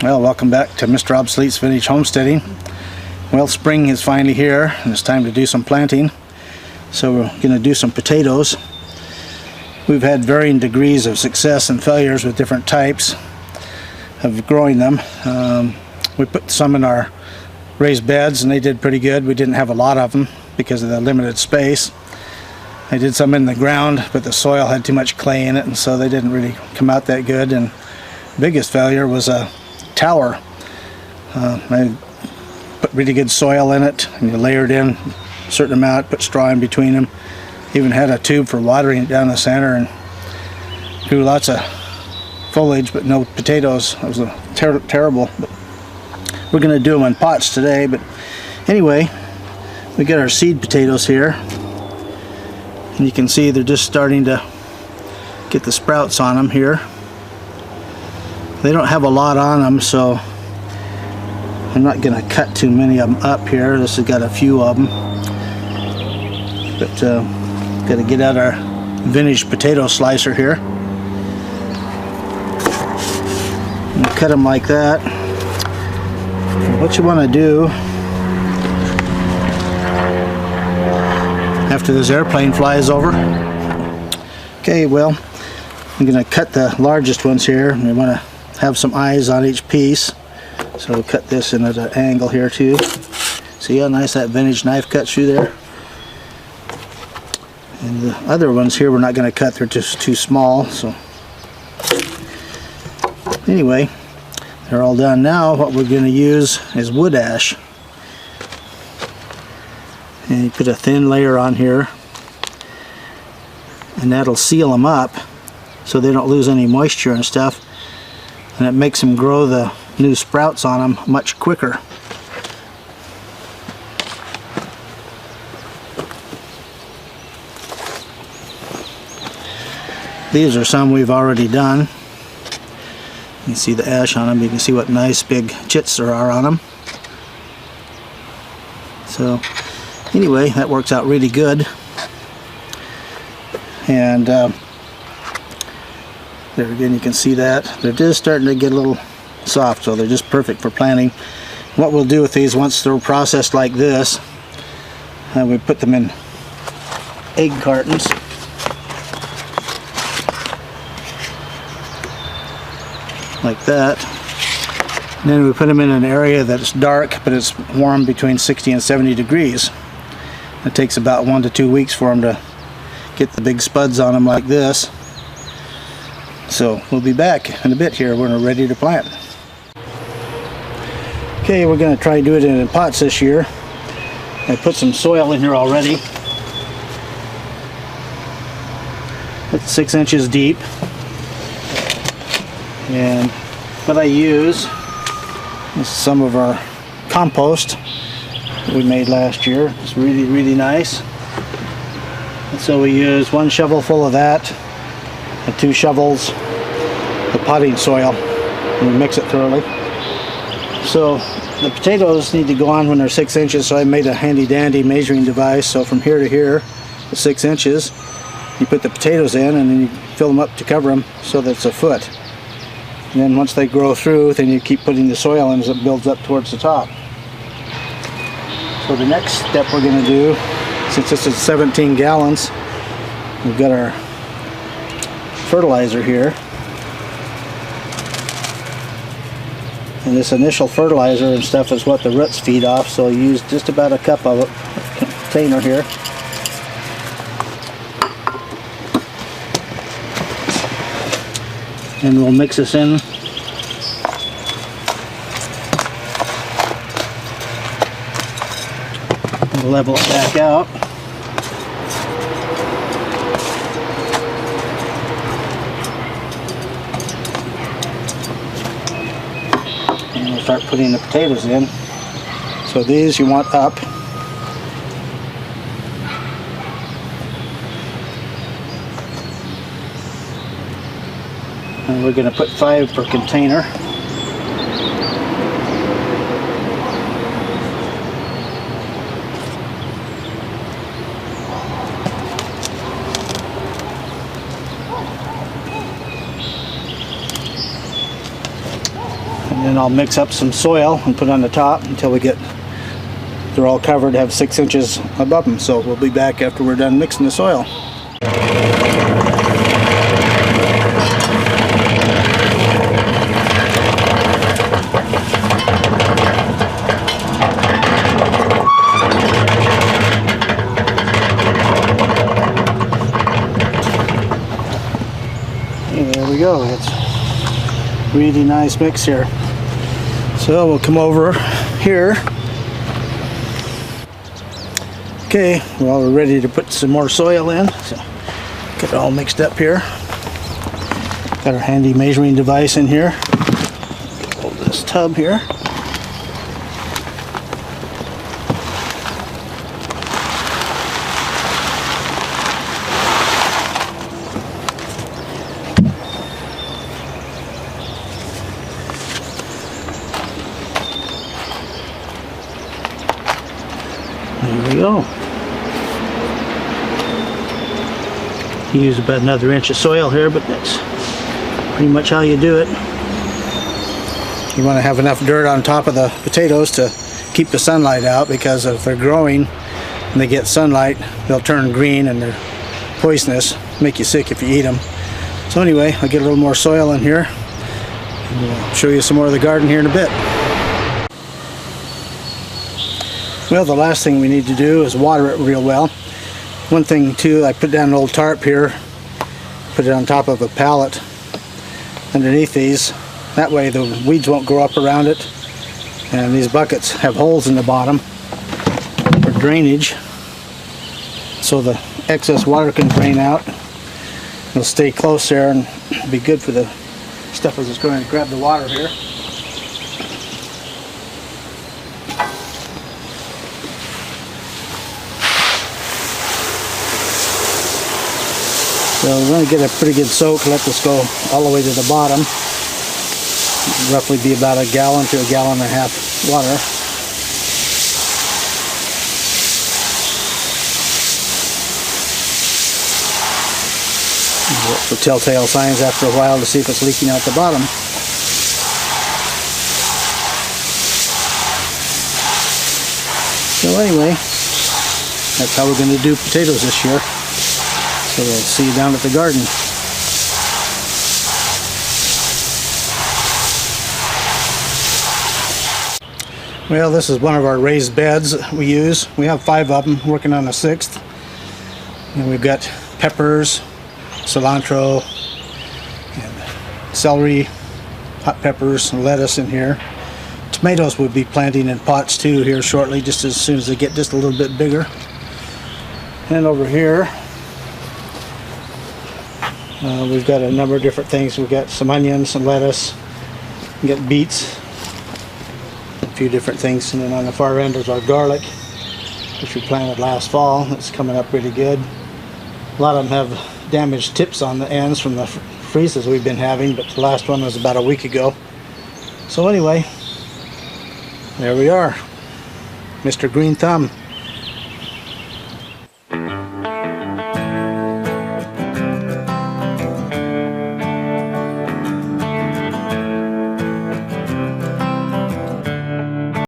Well, welcome back to Mr. Obsolete's Vintage Homesteading. Well, spring is finally here and it's time to do some planting. So we're going to do some potatoes. We've had varying degrees of success and failures with different types of growing them. We put some in our raised beds and they did pretty good. We didn't have a lot of them because of the limited space. I did some in the ground, but the soil had too much clay in it, and so they didn't really come out that good. And the biggest failure was a tower. I put really good soil in it, and you layered in a certain amount, put straw in between them. Even had a tube for watering it down the center, and grew lots of foliage, but no potatoes. It was terrible. But we're going to do them in pots today. But anyway, we got our seed potatoes here, and you can see they're just starting to get the sprouts on them here. They don't have a lot on them, so I'm not going to cut too many of them up here. This has got a few of them, but got to get out our vintage potato slicer here and cut them like that. What you want to do after this airplane flies over, okay, well, I'm going to cut the largest ones here, and we want to have some eyes on each piece, so we'll cut this in at an angle here too. See how nice that vintage knife cuts through there? And the other ones here we're not going to cut, they're just too small. So anyway, they're all done. Now what we're going to use is wood ash, and you put a thin layer on here, and that'll seal them up so they don't lose any moisture and stuff, and it makes them grow the new sprouts on them much quicker. These are some we've already done. You can see the ash on them. You can see what nice big chits there are on them. So anyway, that works out really good. And there again, you can see that they're just starting to get a little soft, so they're just perfect for planting. What we'll do with these, once they're processed like this, we put them in egg cartons. Like that. And then we put them in an area that's dark, but it's warm between 60 and 70 degrees. It takes about 1 to 2 weeks for them to get the big spuds on them like this. So we'll be back in a bit here when we're ready to plant. Okay, we're going to try to do it in pots this year. I put some soil in here already. It's 6 inches deep. And what I use is some of our compost that we made last year. It's really nice. And so we use 1 shovel full of that and 2 shovels of potting soil, and we mix it thoroughly. So the potatoes need to go on when they're 6 inches, so I made a handy dandy measuring device. So from here to here is 6 inches. You put the potatoes in and then you fill them up to cover them so that it's a foot. And then once they grow through, then you keep putting the soil in as it builds up towards the top. So the next step we're going to do, since this is 17 gallons, we've got our fertilizer here. And this initial fertilizer and stuff is what the roots feed off, so you use just about a cup of a container here. And we'll mix this in. We'll level it back out. And we'll start putting the potatoes in. So these you want up. And we're going to put 5 per container. I'll mix up some soil and put on the top until they're all covered, have 6 inches above them. So we'll be back after we're done mixing the soil. There we go. It's a really nice mix here. So we'll come over here. Okay, well, we're ready to put some more soil in. So get it all mixed up here. Got our handy measuring device in here. Hold this tub here. There we go. Use about another inch of soil here, but that's pretty much how you do it. You want to have enough dirt on top of the potatoes to keep the sunlight out, because if they're growing and they get sunlight, they'll turn green and they're poisonous, make you sick if you eat them. So anyway, I'll get a little more soil in here and we'll show you some more of the garden here in a bit. Well, the last thing we need to do is water it real well. One thing too, I put down an old tarp here, put it on top of a pallet underneath these. That way the weeds won't grow up around it. And these buckets have holes in the bottom for drainage, so the excess water can drain out. It'll stay close there and be good for the stuff that's going to grab the water here. So we're going to get a pretty good soak. Let this go all the way to the bottom. Roughly be about a gallon to a gallon and a half water. Look for telltale signs after a while to see if it's leaking out the bottom. So anyway, that's how we're going to do potatoes this year. So we'll see you down at the garden. Well, this is one of our raised beds that we use. We have 5 of them, working on a 6th. And we've got peppers, cilantro, and celery, hot peppers, and lettuce in here. Tomatoes we'll be planting in pots too here shortly, just as soon as they get just a little bit bigger. And over here, we've got a number of different things. We've got some onions, some lettuce, we've got beets, a few different things. And then on the far end is our garlic, which we planted last fall. It's coming up really good. A lot of them have damaged tips on the ends from the freezes we've been having, but the last one was about a week ago. So anyway, there we are, Mr. Green Thumb.